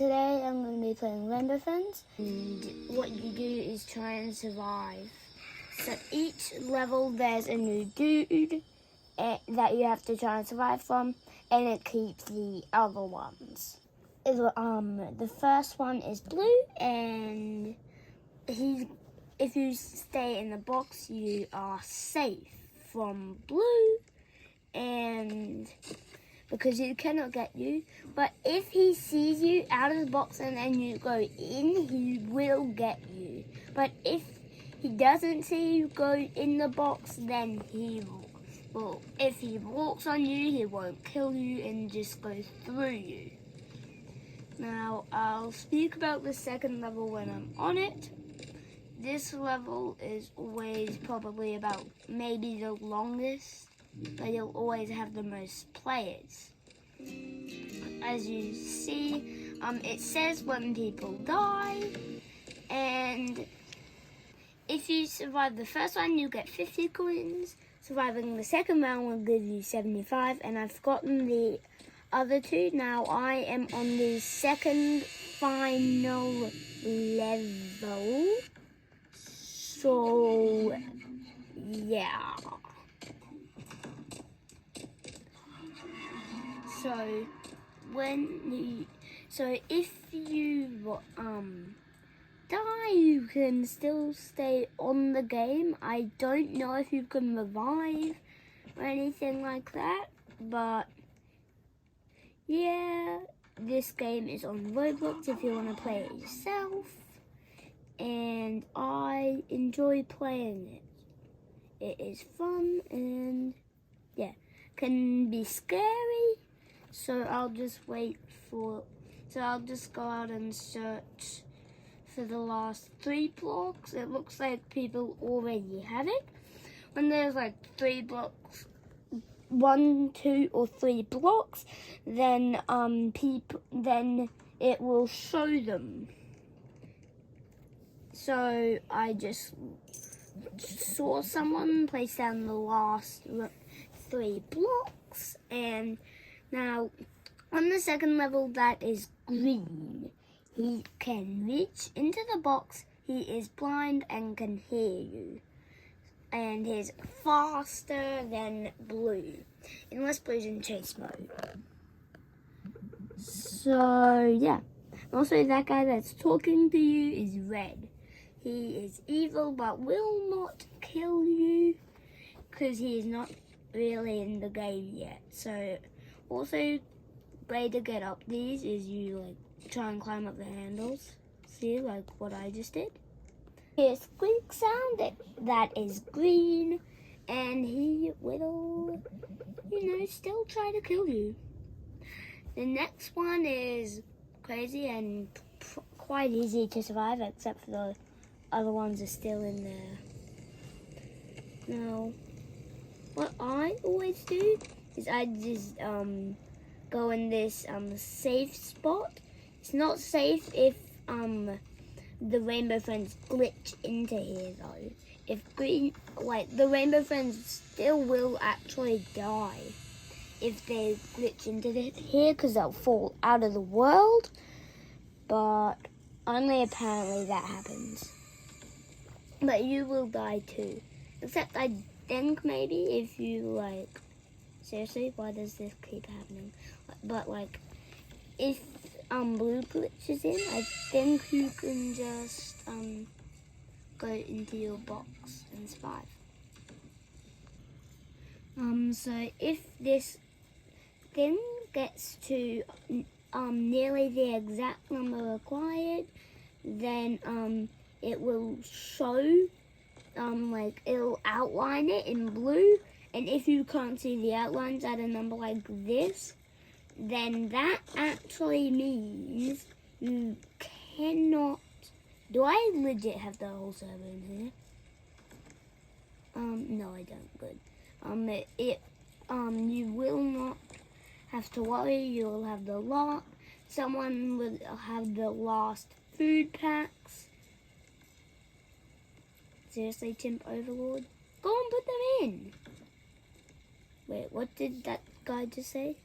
today I'm going to be playing Rainbow Friends, and what you do is try and survive. So each level there's a new dude that you have to try and survive from, and it keeps the other ones. The first one is Blue, and if you stay in the box, you are safe from Blue, and because he cannot get you. But if he sees you out of the box and then you go in, he will get you. But if he doesn't see you go in the box, then if he walks on you, he won't kill you and just go through you. Now, I'll speak about the second level when I'm on it. This level is always probably about maybe the longest, but you'll always have the most players. As you see, it says when people die, and if you survive the first one, you get 50 coins. Surviving the second round will give you 75, and I've gotten the other two. Now I am on the second final level, so yeah. So if you die, you can still stay on the game. I don't know if you can revive or anything like that, but yeah, this game is on Roblox if you want to play it yourself, and I enjoy playing it. It is fun and yeah, can be scary. So I'll just I'll just go out and search for the last 3 blocks. It looks like people already have it. When there's like 3 blocks, 1, 2, or 3 blocks, then then it will show them. So I just saw someone place down the last 3 blocks, and now on the second level that is green. He can reach into the box, he is blind and can hear you, and he's faster than Blue, unless Blue's in chase mode. So yeah, also that guy that's talking to you is Red. He is evil but will not kill you because he is not really in the game yet. So also, way to get up these is you try and climb up the handles. See, like what I just did. Here's squeak sound that is green, and he will, still try to kill you. The next one is crazy and quite easy to survive, except for the other ones are still in there. Now, what I always do is I just go in this safe spot. It's not safe if the Rainbow Friends glitch into here though. If the Rainbow Friends still will actually die if they glitch into here, because they'll fall out of the world, but only apparently that happens. But you will die too, except I think maybe if you seriously, why does this keep happening? But if Blue glitches in, I think you can just go into your box and survive. So if this thing gets to nearly the exact number required, then it will show it'll outline it in blue. And if you can't see the outlines at a number like this, then that actually means you cannot... Do I legit have the whole server in here? No, I don't. Good. You will not have to worry. You'll have the lot. Someone will have the last food packs. Seriously, Chimp Overlord? Go and put them in. Wait, what did that guy just say?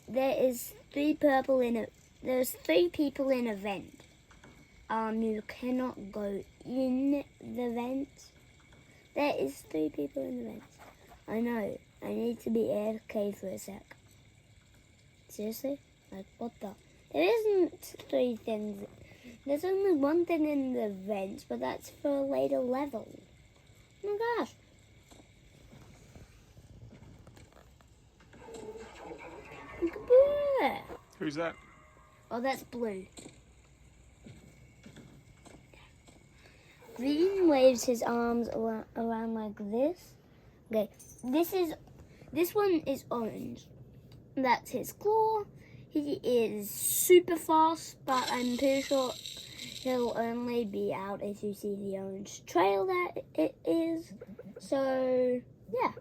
There is 3 purple in it there's 3 people in a vent. You cannot go in the vent. There is 3 people in the vent. I know. I need to be AFK for a sec. Seriously? Like, what the? There isn't 3 things. There's only 1 thing in the vent, but that's for a later level. Oh my gosh. Who's that? Oh, that's blue. Green waves his arms around like this. Okay, this one is orange. That's his claw. He is super fast, but I'm pretty sure he'll only be out if you see the orange trail that it is. So, yeah.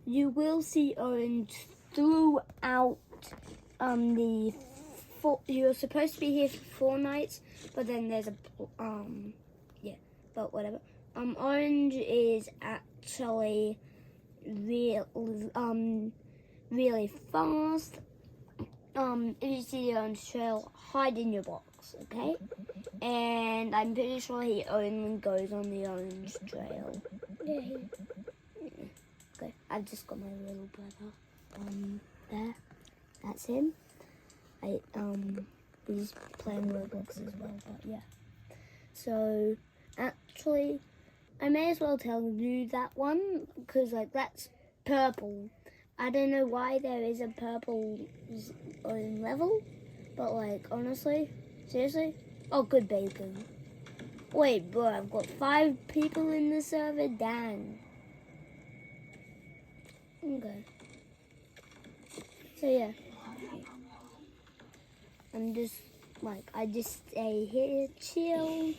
You will see orange throughout you're supposed to be here for 4 nights, but then there's a yeah, but whatever. Orange is actually really fast. If you see the orange trail, hide in your box, okay? And I'm pretty sure he only goes on the orange trail. Yeah. Okay, I've just got my little brother there. That's him. He's playing Roblox as well, but yeah. So, actually, I may as well tell you that one, because, like, that's purple. I don't know why there is a purple level, but, like, honestly, seriously? Oh, good bacon. Wait, bro, I've got 5 people in the server, dang. Okay. So, yeah. I just stay here, chill,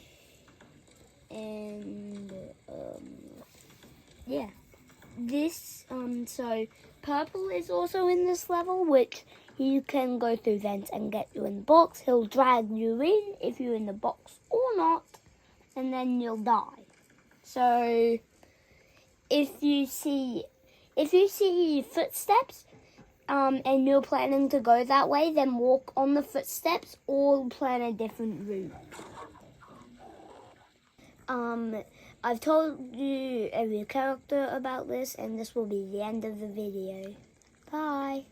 and, yeah. So purple is also in this level, which you can go through vents and get you in the box. He'll drag you in if you're in the box or not, and then you'll die. So if you see footsteps, and you're planning to go that way, then walk on the footsteps or plan a different route. I've told you every character about this, and this will be the end of the video. Bye.